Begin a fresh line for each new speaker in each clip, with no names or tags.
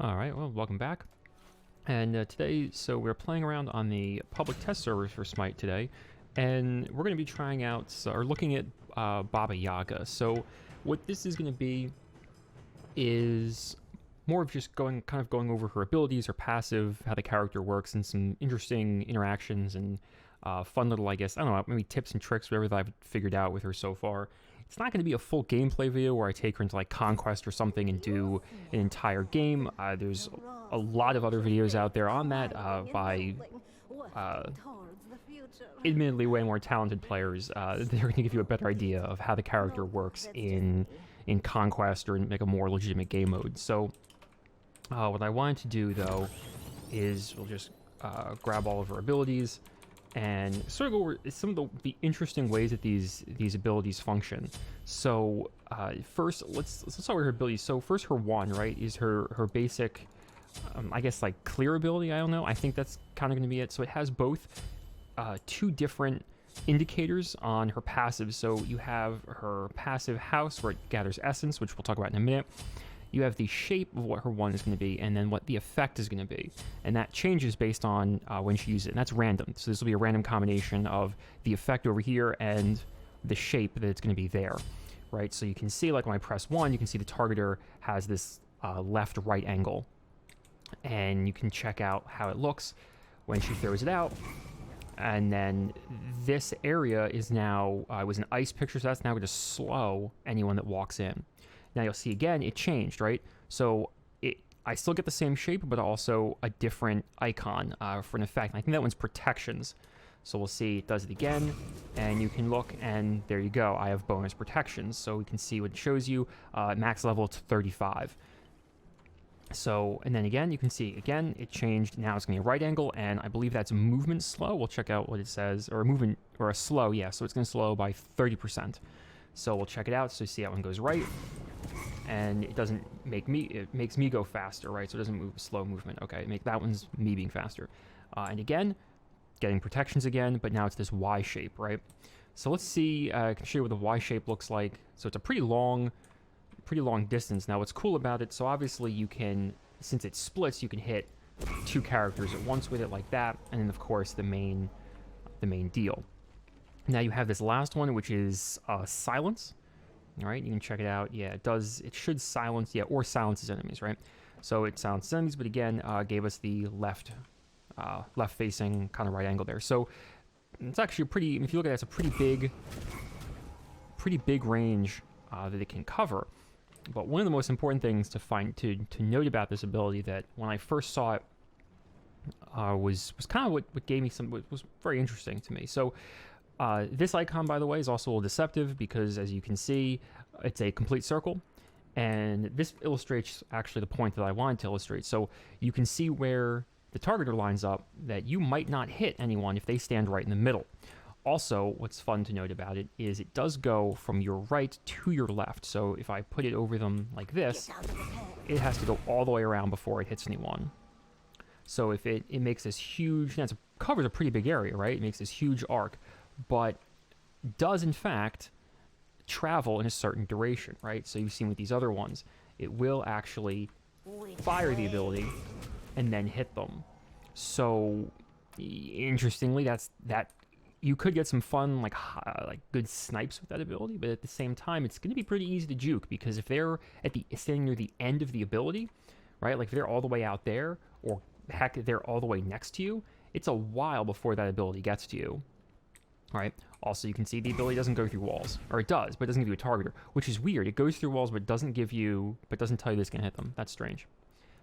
Alright, well, welcome back. And today, so we're playing around on the public test servers for SMITE today, and we're going to be trying out, or looking at Baba Yaga. So what this is going to be is more of just kind of going over her abilities, her passive, how the character works, and some interesting interactions and fun little, I guess, I don't know, maybe tips and tricks, whatever that I've figured out with her so far. It's not going to be a full gameplay video where I take her into like Conquest or something and do an entire game. There's a lot of other videos out there on that by admittedly way more talented players. They're going to give you a better idea of how the character works in Conquest or in like a more legitimate game mode. So what I wanted to do though is we'll just grab all of her abilities and sort of go over some of the interesting ways that these abilities function. So first, let's start with her abilities. So first, her one, right, is her basic, I guess, like clear ability. I don't know. I think that's kind of going to be it. So it has both two different indicators on her passive. So you have her passive house where it gathers essence, which we'll talk about in a minute. You have the shape of what her one is going to be, and then what the effect is going to be. And that changes based on when she uses it, and that's random. So this will be a random combination of the effect over here and the shape that it's going to be there, right? So you can see, like when I press 1, you can see the targeter has this left-right angle. And you can check out how it looks when she throws it out. And then this area is now, it was an ice picture, so that's now going to slow anyone that walks in. Now you'll see again, it changed, right? So I still get the same shape, but also a different icon for an effect. I think that one's protections. So we'll see it does it again, and you can look, and there you go. I have bonus protections, so we can see what it shows you. Max level to 35. So, and then again, you can see, again, it changed. Now it's going to be a right angle, and I believe that's movement slow. We'll check out what it says, or a movement, or a slow, yeah, so it's going to slow by 30%. So we'll check it out, so you see that one goes right. And it doesn't make me, it makes me go faster, right? So it doesn't move slow movement. Okay, that one's me being faster. And again, getting protections again, but now it's this Y shape, right? So let's see, I can show you what the Y shape looks like. So it's a pretty long distance. Now what's cool about it, so obviously you can, since it splits, you can hit two characters at once with it like that. And then of course the main deal. Now you have this last one, which is silence. All right, you can check it out. Yeah, it does. It should silence, yeah, or silences enemies, right? So it silences enemies, but again, gave us the left-facing kind of right angle there. So it's actually pretty. If you look at it, it's a pretty big range that it can cover. But one of the most important things to note about this ability that when I first saw it was kind of what gave me was very interesting to me. So. This icon, by the way, is also a little deceptive because, as you can see, it's a complete circle. And this illustrates actually the point that I wanted to illustrate. So you can see where the targeter lines up that you might not hit anyone if they stand right in the middle. Also, what's fun to note about it is it does go from your right to your left. So if I put it over them like this, it has to go all the way around before it hits anyone. So if it makes this huge, it covers a pretty big area, right? It makes this huge arc. But does in fact travel in a certain duration, right? So you've seen with these other ones, it will actually fire the ability and then hit them. So interestingly, that you could get some fun like good snipes with that ability, but at the same time, it's going to be pretty easy to juke because if they're standing near the end of the ability, right? Like if they're all the way out there, or heck, they're all the way next to you, it's a while before that ability gets to you. Right. Also, you can see the ability doesn't go through walls, or it does, but it doesn't give you a targeter, which is weird. It goes through walls, but doesn't tell you this can hit them. That's strange.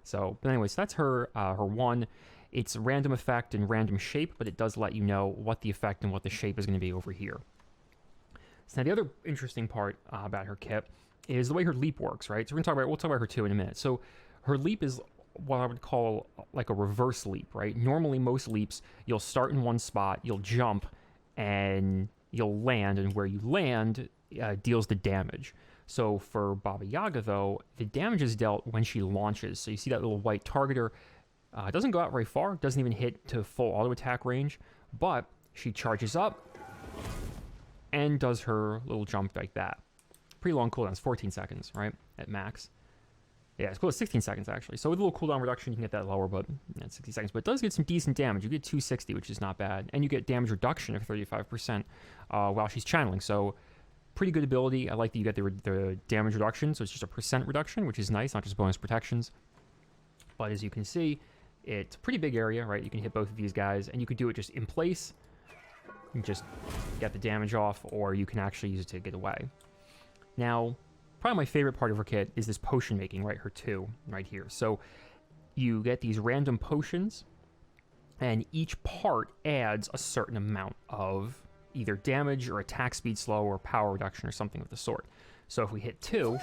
So, but anyways, that's her one. It's random effect and random shape, but it does let you know what the effect and what the shape is going to be over here. So now the other interesting part about her kit is the way her leap works, right? So we'll talk about her two in a minute. So her leap is what I would call like a reverse leap, right? Normally, most leaps, you'll start in one spot, you'll jump, and you'll land, and where you land deals the damage. So for Baba Yaga, though, the damage is dealt when she launches. So you see that little white targeter. It doesn't go out very far, doesn't even hit to full auto attack range, but she charges up and does her little jump like that. Pretty long cooldown, it's 14 seconds, right, at max. Yeah, it's close to 16 seconds, actually. So with a little cooldown reduction, you can get that lower, but yeah, 60 seconds. But it does get some decent damage. You get 260, which is not bad. And you get damage reduction of 35% while she's channeling. So pretty good ability. I like that you get the damage reduction. So it's just a percent reduction, which is nice, not just bonus protections. But as you can see, it's a pretty big area, right? You can hit both of these guys, and you could do it just in place. You can just get the damage off, or you can actually use it to get away. Now, probably my favorite part of her kit is this potion making, right? Her 2 right here. So you get these random potions, and each part adds a certain amount of either damage or attack speed slow or power reduction or something of the sort. So if we hit 2,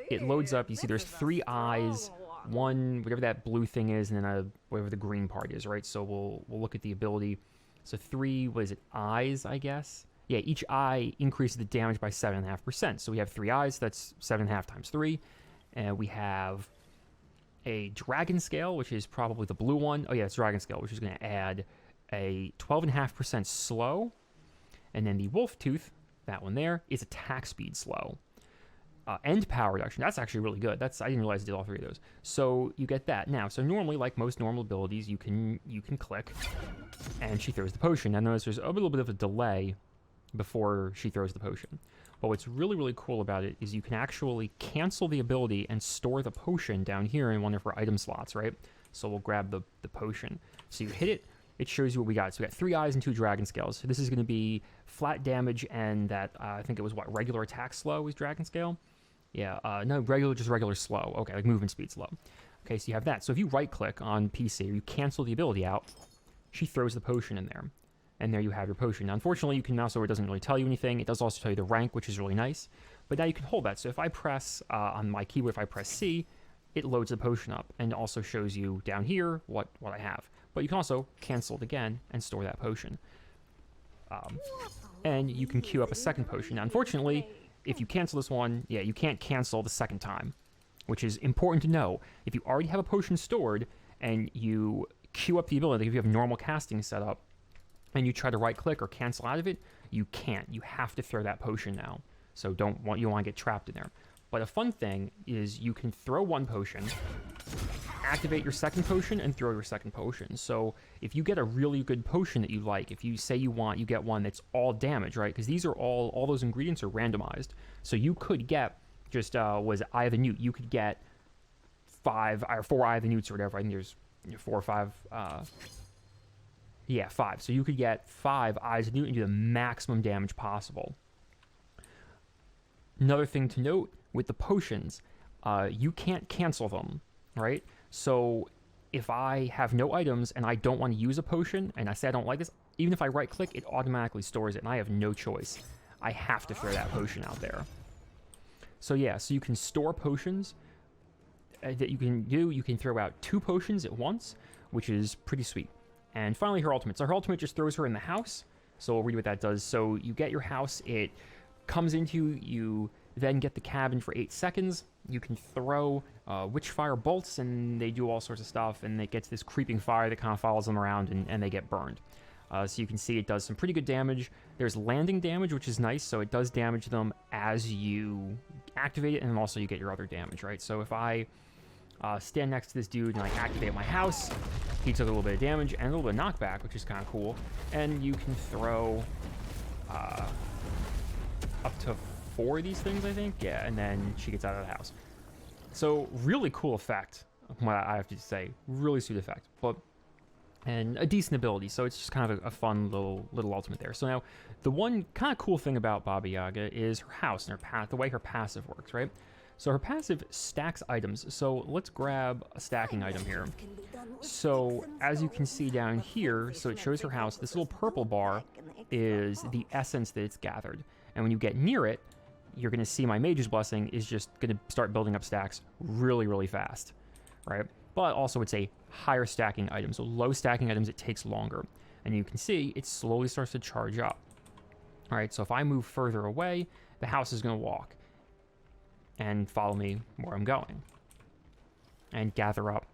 it loads up. You see there's 3 eyes, 1, whatever that blue thing is, and then whatever the green part is, right? So we'll look at the ability. So 3, what is it, eyes, I guess? Yeah, each eye increases the damage by 7.5%. So we have 3 eyes, that's 7.5 times 3. And we have a dragon scale, which is probably the blue one. Oh yeah, it's dragon scale, which is going to add a 12.5% slow. And then the wolf tooth, that one there, is attack speed slow. And power reduction. That's actually really good. I didn't realize I did all 3 of those. So you get that. Now, so normally, like most normal abilities, you can click, and she throws the potion. Now notice there's a little bit of a delay before she throws the potion. But what's really, really cool about it is you can actually cancel the ability and store the potion down here in one of her item slots, right? So we'll grab the potion. So you hit it, it shows you what we got. So we got 3 eyes and 2 dragon scales. So this is going to be flat damage, and that, I think it was what, regular attack slow was dragon scale? Yeah, no, just regular slow. Okay, like movement speed slow. Okay, so you have that. So if you right-click on PC, or you cancel the ability out, she throws the potion in there. And there you have your potion. Now, unfortunately, you can mouse over, it doesn't really tell you anything. It does also tell you the rank, which is really nice. But now you can hold that. So if I press, on my keyboard, if I press C, it loads the potion up, and also shows you down here what I have. But you can also cancel it again and store that potion. And you can queue up a second potion. Now, unfortunately, if you cancel this one, yeah, you can't cancel the second time, which is important to know. If you already have a potion stored and you queue up the ability, if you have normal casting set up, and you try to right-click or cancel out of it, you can't. You have to throw that potion now. So you don't want to get trapped in there. But a fun thing is you can throw one potion, activate your second potion, and throw your second potion. So if you get a really good potion that you like, if you say you get one that's all damage, right? Because these are all those ingredients are randomized. So you could get just, was it Eye of the Newt? You could get 5 or 4 Eye of the Newts or whatever. I think there's 4 or 5, yeah, 5. So you could get 5 Eyes of the Newt and do the maximum damage possible. Another thing to note with the potions, you can't cancel them, right? So if I have no items and I don't want to use a potion, and I say I don't like this, even if I right-click, it automatically stores it, and I have no choice. I have to throw that potion out there. So yeah, so you can store potions that you can do. You can throw out 2 potions at once, which is pretty sweet. And finally, her ultimate. So her ultimate just throws her in the house. So we'll read what that does. So you get your house. It comes into you, then get the cabin for 8 seconds. You can throw witchfire bolts, and they do all sorts of stuff. And it gets this creeping fire that kind of follows them around, and they get burned. So you can see it does some pretty good damage. There's landing damage, which is nice. So it does damage them as you activate it, and also you get your other damage, right? So if I stand next to this dude and I activate my house, he took a little bit of damage and a little bit of knockback, which is kind of cool. And you can throw up to 4 of these things, I think. Yeah, and then she gets out of the house. So really cool effect, what I have to say. Really sweet effect. And a decent ability, so it's just kind of a fun little ultimate there. So now, the one kind of cool thing about Baba Yaga is her house and the way her passive works, right? So her passive stacks items. So let's grab a stacking item here. So as you can see down here, so it shows her house. This little purple bar is the essence that it's gathered. And when you get near it, you're going to see my Mage's Blessing is just going to start building up stacks really, really fast, right? But also it's a higher stacking item. So low stacking items, it takes longer. And you can see it slowly starts to charge up. All right, so if I move further away, the house is going to walk and follow me where I'm going and gather up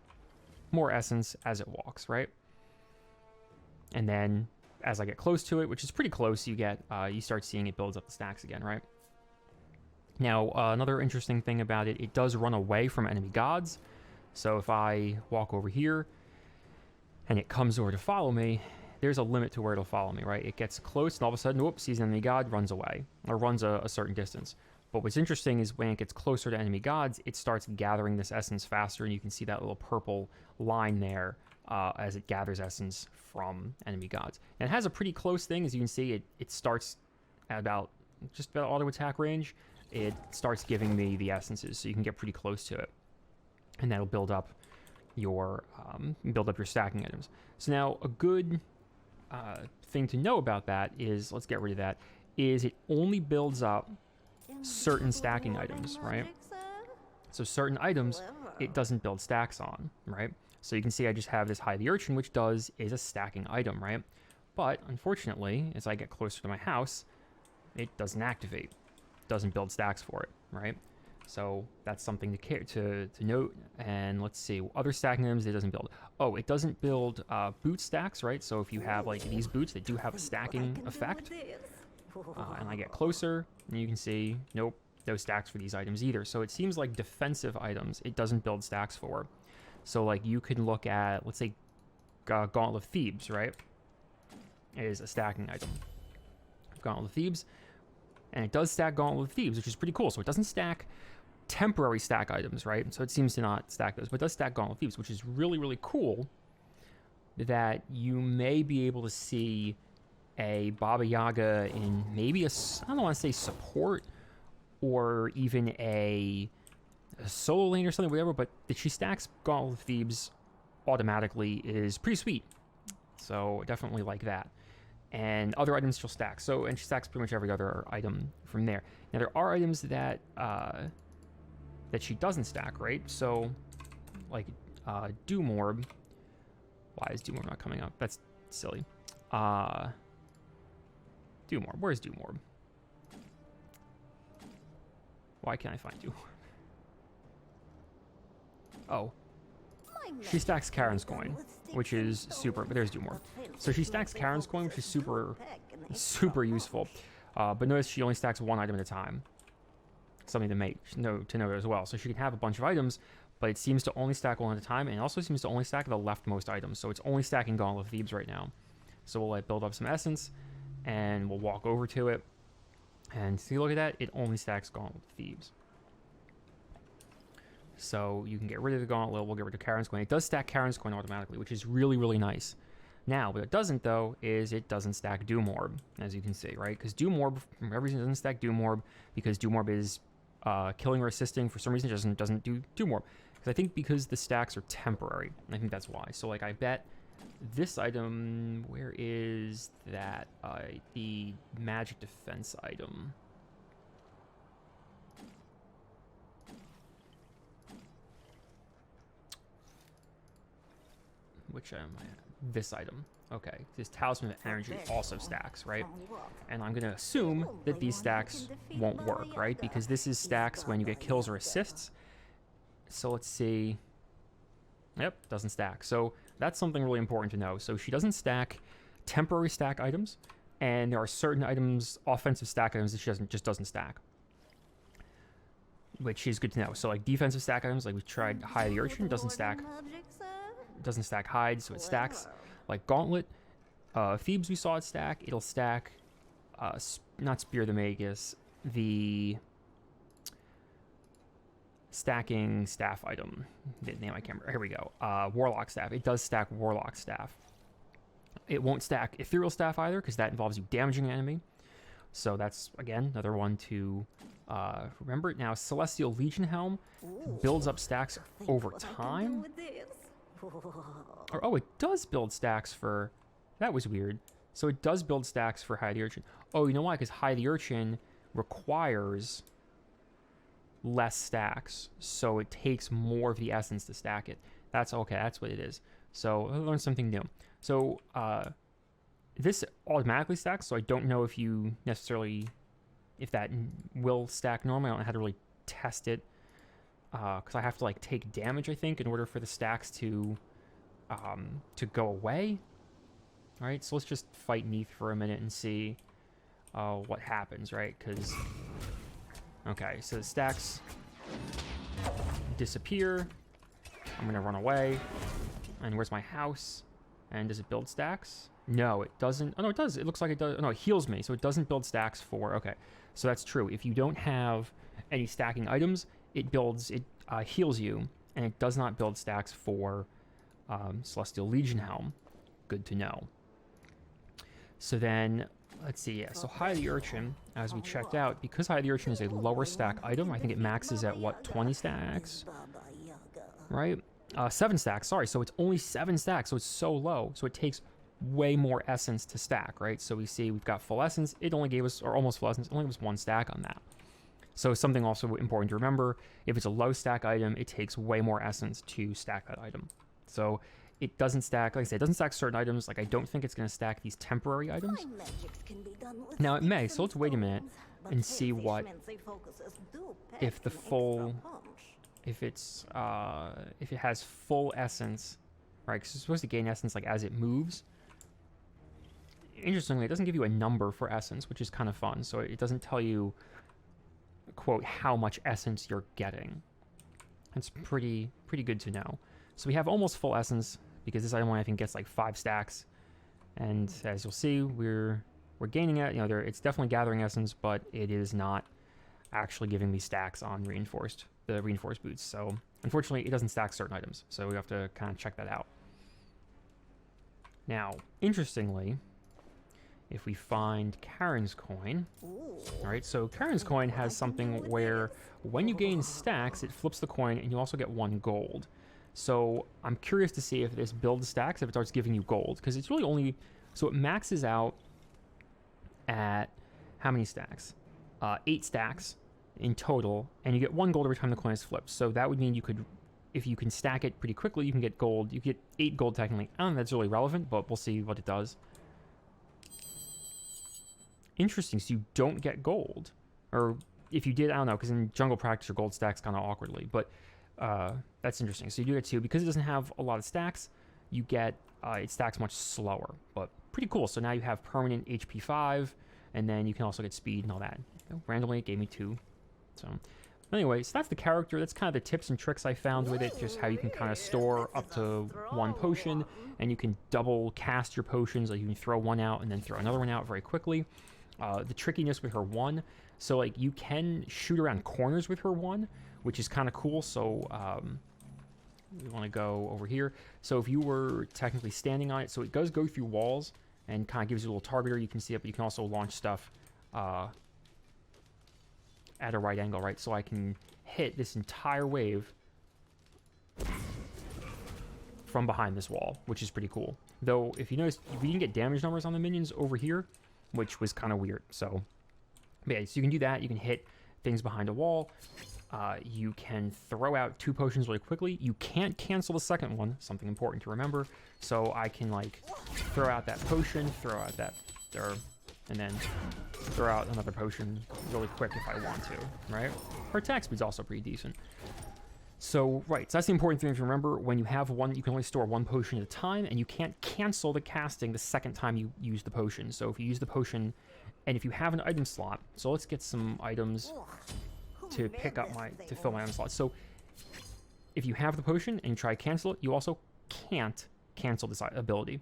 more essence as it walks, right? And then as I get close to it, which is pretty close, you start seeing it builds up the stacks again, right? Now, another interesting thing about it, it does run away from enemy gods. So if I walk over here and it comes over to follow me, there's a limit to where it'll follow me, right? It gets close and all of a sudden, whoops, sees an enemy god, runs away, or runs a certain distance. But what's interesting is when it gets closer to enemy gods, it starts gathering this essence faster, and you can see that little purple line there as it gathers essence from enemy gods. And it has a pretty close thing, as you can see, it starts at just about auto attack range. It starts giving me the essences, so you can get pretty close to it. And that'll build up your stacking items. So now a good thing to know about that is, let's get rid of that, is it only builds up certain stacking items, right? So certain items it doesn't build stacks on, right? So you can see I just have this hide the urchin, which is a stacking item, right? But unfortunately, as I get closer to my house, it doesn't activate, doesn't build stacks for it, right? So that's something to note. And let's see, other stacking items it doesn't build. Oh, it doesn't build boot stacks, right? So if you have like these boots, they do have a stacking effect. And I get closer, and you can see, nope, no stacks for these items either. So it seems like defensive items, it doesn't build stacks for. So like you can look at, let's say, Gauntlet of Thebes, right? It is a stacking item. Gauntlet of Thebes, and it does stack Gauntlet of Thebes, which is pretty cool. So it doesn't stack temporary stack items, right? So it seems to not stack those, but it does stack Gauntlet of Thebes, which is really, really cool, that you may be able to see a Baba Yaga in maybe I don't want to say support, or even a solo lane or something, whatever, but that she stacks Gauntlet of Thebes automatically is pretty sweet. So definitely like that. And other items she'll stack. So, and she stacks pretty much every other item from there. Now there are items that that she doesn't stack, right? So like Doom Orb. Why is Doom Orb not coming up? That's silly. Doom Orb. Where's Doom Orb? Why can't I find Doom Orb? Oh. She stacks Karin's coin, which is super, but there's Doom Orb. So she stacks Karin's coin, which is super useful. But notice she only stacks one item at a time. Something to note as well. So she can have a bunch of items, but it seems to only stack one at a time, and it also seems to only stack the leftmost items. So it's only stacking Gauntlet of Thebes right now. So we'll like build up some essence, and we'll walk over to it, and see, look at that, it only stacks Gauntlet of Thebes. So you can get rid of the Gauntlet, we'll get rid of Karin's coin. It does stack Karin's coin automatically, which is really, really nice. Now, what it doesn't, though, is it doesn't stack Doom Orb, as you can see, right? Because Doom Orb, for whatever reason, doesn't stack Doom Orb, because Doom Orb is killing or assisting. For some reason, it doesn't do Doom Orb. Because the stacks are temporary. I think that's why. So, like, I bet this item, where is that? The magic defense item. Which am I at? This item. Okay, this Talisman of Energy also stacks, right? And I'm going to assume that these stacks won't work, right? Because this is stacks when you get kills or assists. So let's see. Yep, doesn't stack. So that's something really important to know. So she doesn't stack temporary stack items, and there are certain items, offensive stack items, that she just doesn't stack, which is good to know. So like defensive stack items, like we tried Hide the Urchin, doesn't stack hide, so it stacks. Like Gauntlet, Thebes, we saw it stack. It'll stack, not Spear the Magus, the stacking staff item. The name I can't remember. Here we go. Warlock Staff. It does stack Warlock Staff. It won't stack Ethereal Staff either, because that involves you damaging an enemy. So that's, again, another one to remember. Now, Celestial Legion Helm builds up stacks over time. Oh, it does build stacks for... That was weird. So it does build stacks for Hide the Urchin. Oh, you know why? Because Hide the Urchin requires less stacks. So it takes more of the essence to stack it. That's okay. That's what it is. So I learned something new. So this automatically stacks. So I don't know if you necessarily... If that will stack normally. I don't know how to really test it. Because I have to like take damage, I think, in order for the stacks to go away. All right, so let's just fight Neath for a minute and see what happens, right? Because Okay, so the stacks disappear. I'm gonna run away. And where's my house? And does it build stacks? No, it doesn't. Oh, no, it does. It looks like it does. Oh, no, it heals me, so it doesn't build stacks for... Okay, so that's true. If you don't have any stacking items, it heals you, and it does not build stacks for Celestial Legion Helm. Good to know. So then, let's see, yeah, so High the Urchin, as we checked out, because High the Urchin is a lower stack item, I think it maxes at, what, 20 stacks? Right? 7 stacks, sorry, so it's only 7 stacks, so it's so low, so it takes way more essence to stack, right? So we see we've got full essence, it only gave us, or almost full essence, it only gave us 1 stack on that. So something also important to remember, if it's a low stack item, it takes way more essence to stack that item. So it doesn't stack, like I said, it doesn't stack certain items, like I don't think it's going to stack these temporary items. Now it may, so let's wait a minute and see what, if the full, if it has full essence, right, because it's supposed to gain essence like as it moves. Interestingly, it doesn't give you a number for essence, which is kind of fun, so it doesn't tell you, quote, how much essence you're getting. That's pretty good to know. So we have almost full essence, because this item I think gets like 5 stacks, and as you'll see, we're gaining it. You know, it's definitely gathering essence, but it is not actually giving me stacks on the reinforced boots. So unfortunately, it doesn't stack certain items, so we have to kind of check that out. Now, interestingly, if we find Karin's coin, all right, so Karin's coin has something where when you gain stacks, it flips the coin, and you also get 1 gold. So I'm curious to see if this builds stacks, if it starts giving you gold, because it's really only, so it maxes out at how many stacks? 8 stacks in total, and you get 1 gold every time the coin is flipped. So that would mean you could, if you can stack it pretty quickly, you can get gold. You get 8 gold technically. I don't know if that's really relevant, but we'll see what it does. Interesting, so you don't get gold. Or if you did, I don't know, because in jungle practice your gold stacks kind of awkwardly, but that's interesting. So you do get 2. Because it doesn't have a lot of stacks, you get, it stacks much slower, but pretty cool. So now you have permanent HP 5, and then you can also get speed and all that. Randomly it gave me 2. So anyway, so that's the character. That's kind of the tips and tricks I found with it, just how you can kind of store up to 1 potion, and you can double cast your potions, like you can throw 1 out and then throw another 1 out very quickly. The trickiness with her 1, so like you can shoot around corners with her 1, which is kind of cool. So we want to go over here. So if you were technically standing on it, so it does go through walls and kind of gives you a little targeter. You can see it, but you can also launch stuff at a right angle, right? So I can hit this entire wave from behind this wall, which is pretty cool. Though, if you notice, we didn't get damage numbers on the minions over here, which was kind of weird. So, yeah, so you can do that. You can hit things behind a wall. You can throw out 2 potions really quickly. You can't cancel the second one, something important to remember. So I can, like, throw out that potion, throw out that, and then throw out another potion really quick if I want to, right? Her attack speed's also pretty decent. So, right, so that's the important thing to remember. When you have 1, you can only store 1 potion at a time, and you can't cancel the casting the second time you use the potion. So if you use the potion, and if you have an item slot, so let's get some items to pick up to fill my item slot. So if you have the potion and you try to cancel it, you also can't cancel this ability,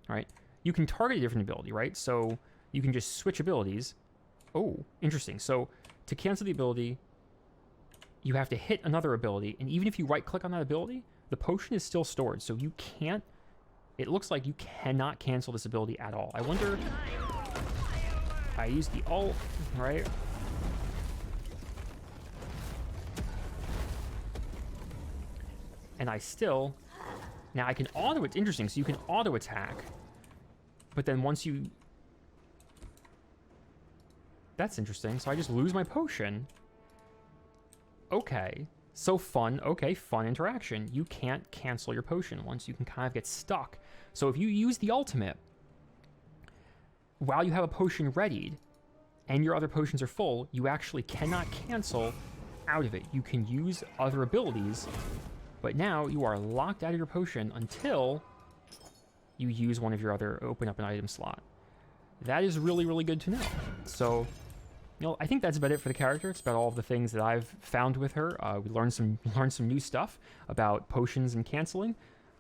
right? You can target a different ability, right? So you can just switch abilities. Oh, interesting. So to cancel the ability, you have to hit another ability, and even if you right-click on that ability, the potion is still stored, so you can't... It looks like you cannot cancel this ability at all. I wonder... I use the ult, right? And I still... Now, I can auto... It's interesting, so you can auto-attack, but then once you... That's interesting, so I just lose my potion... Okay, so fun. Okay, fun interaction. You can't cancel your potion once you can kind of get stuck. So if you use the ultimate, while you have a potion readied, and your other potions are full, you actually cannot cancel out of it. You can use other abilities, but now you are locked out of your potion until you use one of your other, open up an item slot. That is really, really good to know. So... I think that's about it for the character. It's about all of the things that I've found with her. We learned some new stuff about potions and canceling.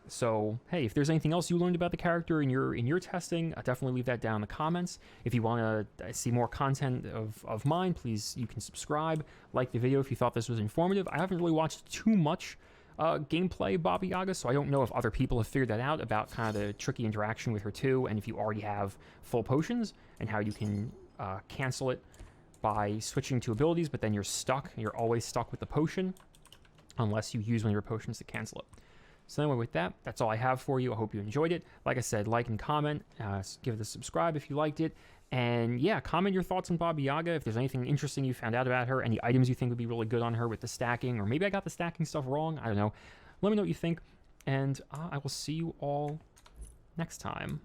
So hey, if there's anything else you learned about the character in your testing, definitely leave that down in the comments. If you want to see more content of mine, please, you can subscribe, like the video if you thought this was informative. I haven't really watched too much gameplay Baba Yaga, so I don't know if other people have figured that out about kind of the tricky interaction with her too, and if you already have full potions and how you can cancel it by switching to abilities, but then you're always stuck with the potion unless you use one of your potions to cancel it. So anyway, with that, that's all I have for you. I hope you enjoyed it. Like I said, like and comment, give it a subscribe if you liked it. And yeah, comment your thoughts on Baba Yaga. If there's anything interesting you found out about her, any items you think would be really good on her with the stacking, or maybe I got the stacking stuff wrong. I don't know. Let me know what you think, and I will see you all next time.